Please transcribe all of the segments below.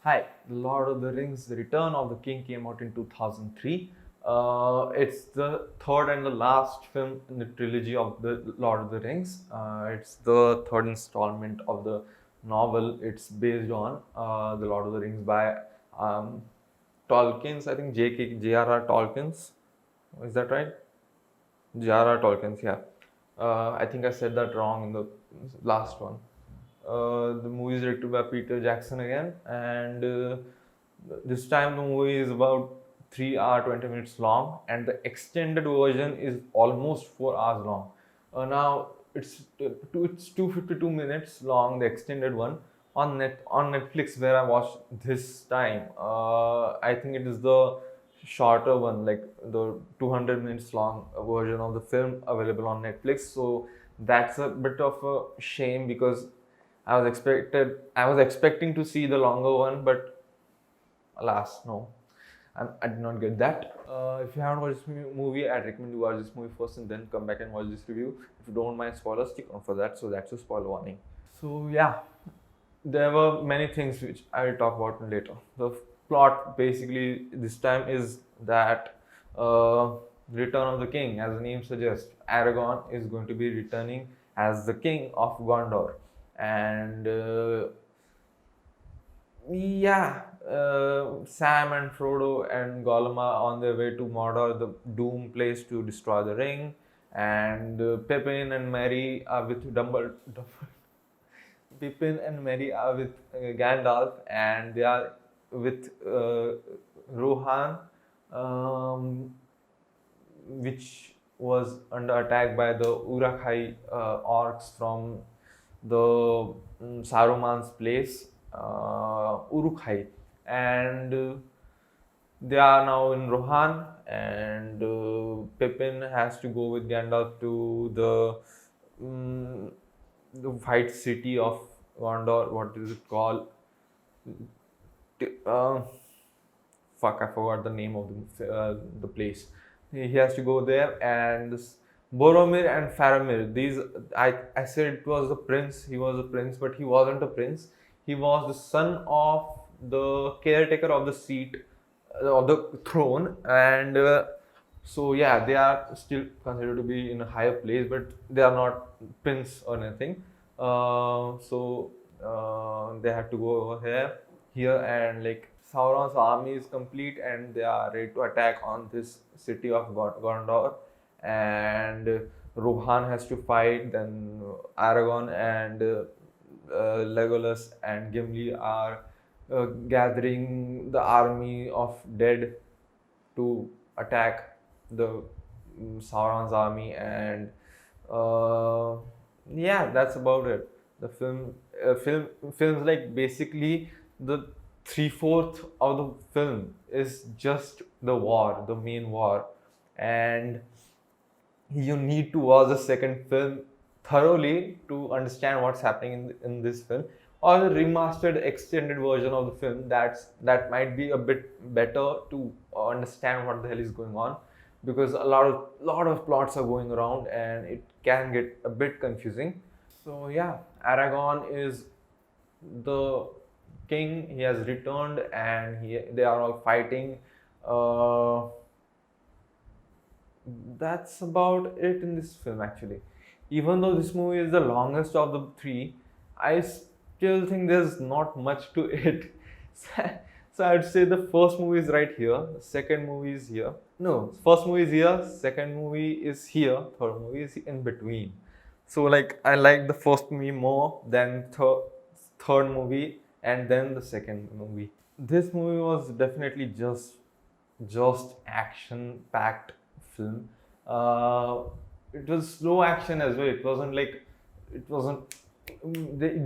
Hi, Lord of the Rings: The Return of the King came out in 2003. It's the third and the last film in the trilogy of the Lord of the Rings. It's the third installment of the novel. It's based on the Lord of the Rings by um, Tolkien's, I think J.R.R. Tolkien's. Is that right? J.R.R. Tolkien's, yeah. I think I said that wrong in the last one. The movie is directed by Peter Jackson again, and this time the movie is about 3 hour 20 minutes long, and the extended version is almost 4 hours long. Now it's 252 minutes long, the extended one on Netflix where I watched this time. I think it is the shorter one, like the 200 minutes long version of the film available on Netflix. So that's a bit of a shame because I was expecting to see the longer one, but alas, no. I did not get that. If you haven't watched this movie, I'd recommend you watch this movie first and then come back and watch this review. If you don't mind spoilers, stick on for that. So that's a spoiler warning. So yeah, there were many things which I will talk about later. The plot basically this time is that Return of the King, as the name suggests, Aragorn is going to be returning as the king of Gondor, and Sam and Frodo and Gollum are on their way to Mordor, the Doom place, to destroy the ring, and Pippin and Merry are with Dumbledore. Pippin and Merry are with Gandalf, and they are with Rohan, which was under attack by the Uruk-hai orcs from the Saruman's place, Uruk-hai, and they are now in Rohan, and Pippin has to go with Gandalf to the white city of Gondor. What is it called? Uh, Fuck, I forgot the name of the place. He has to go there, and Boromir and Faramir. I said it was the prince. He was a prince, but he wasn't a prince. He was the son of the caretaker of the seat of the throne, and so yeah, they are still considered to be in a higher place, but they are not prince or anything. They have to go over here, and like Sauron's army is complete, and they are ready to attack on this city of Gondor, and Rohan has to fight. Then Aragorn and Legolas and Gimli are gathering the army of dead to attack the Sauron's army, and uh, yeah, that's about it. The films like basically the 3/4 of the film is just the war, the main war, and you need to watch the second film thoroughly to understand what's happening in this film, or the remastered extended version of the film that might be a bit better to understand what the hell is going on, because a lot of plots are going around and it can get a bit confusing. So yeah, Aragorn is the king. He has returned, and they are all fighting. That's about it in this film, actually. Even though this movie is the longest of the three, I still think there's not much to it. So I'd say the first movie is right here, the second movie is here. No, first movie is here, second movie is here, third movie is in between. So like I like the first movie more than third movie and then the second movie. This movie was definitely just action packed film. Uh, it was slow action as well. It wasn't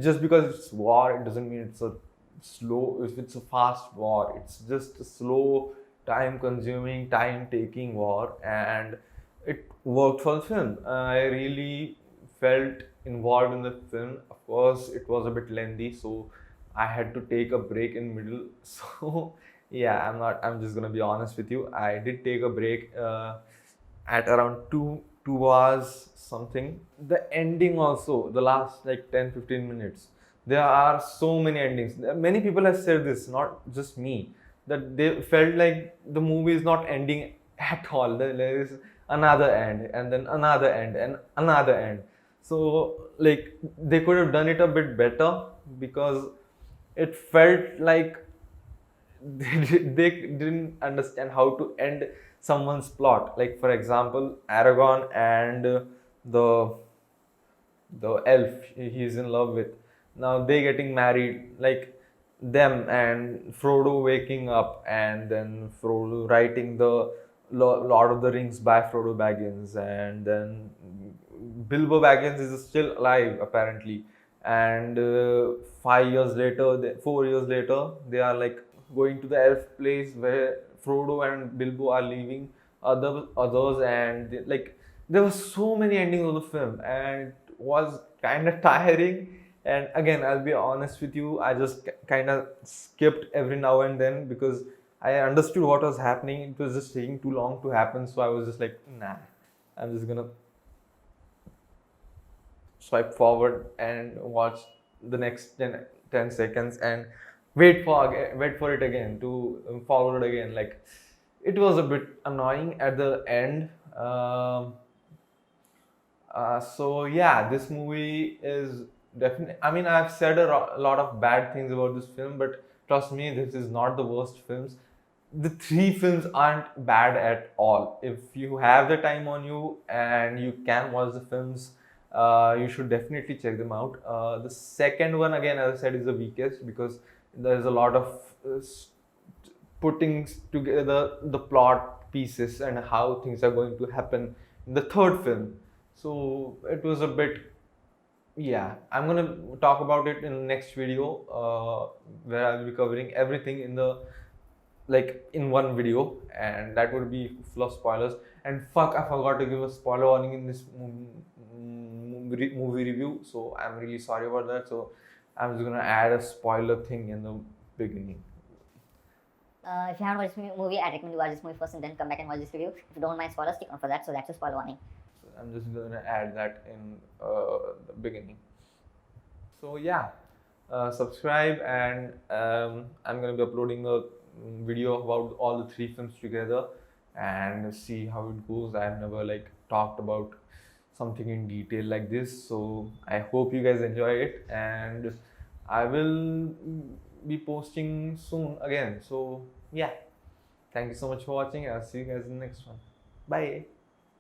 just because it's war. It doesn't mean it's a slow. If it's a fast war, it's just a slow, time-consuming, time-taking war, and it worked for the film. I really felt involved in the film. Of course, it was a bit lengthy, so I had to take a break in middle. So yeah, I'm just gonna be honest with you. I did take a break at around 2 hours something. The ending also, the last like 10-15 minutes, There are so many endings. Many people have said this, not just me, that they felt like the movie is not ending at all. There is another end, and then another end, and another end. So, like, they could have done it a bit better, because it felt like they didn't understand how to end someone's plot. Like, for example, Aragon and the the elf he's in love with, now they getting married, like them and Frodo waking up, and then Frodo writing the Lord of the Rings by Frodo Baggins, and then Bilbo Baggins is still alive apparently, and 5 years later, 4 years later, they are like going to the elf place where Frodo and Bilbo are leaving others, and like there were so many endings of the film, and it was kind of tiring. And again, I'll be honest with you, I just kind of skipped every now and then, because I understood what was happening. It was just taking too long to happen, so I was just like, nah, I'm just gonna swipe forward and watch the next 10 seconds and wait for it again to forward again. Like, it was a bit annoying at the end. So yeah, this movie is definitely. I mean, I've said a lot of bad things about this film, but trust me, this is not the worst films. The three films aren't bad at all. If you have the time on you and you can watch the films, you should definitely check them out. The second one, again, as I said, is the weakest, because there's a lot of putting together the plot pieces and how things are going to happen in the third film. So it was a bit, yeah. I'm gonna talk about it in the next video, where I'll be covering everything in the like in one video, and that would be full of spoilers. And fuck, I forgot to give a spoiler warning in this movie review, so I'm really sorry about that. So I'm just gonna add a spoiler thing in the beginning. If you haven't watched this movie, I recommend you watch this movie first and then come back and watch this review. If you don't mind spoilers, stick on for that. So that's a spoiler warning. So I'm just gonna add that in the beginning. So yeah, subscribe, and I'm gonna be uploading a video about all the three films together and see how it goes. I've never like talked about something in detail like this, so I hope you guys enjoy it, and I will be posting soon again. So yeah, thank you so much for watching. I'll see you guys in the next one. Bye.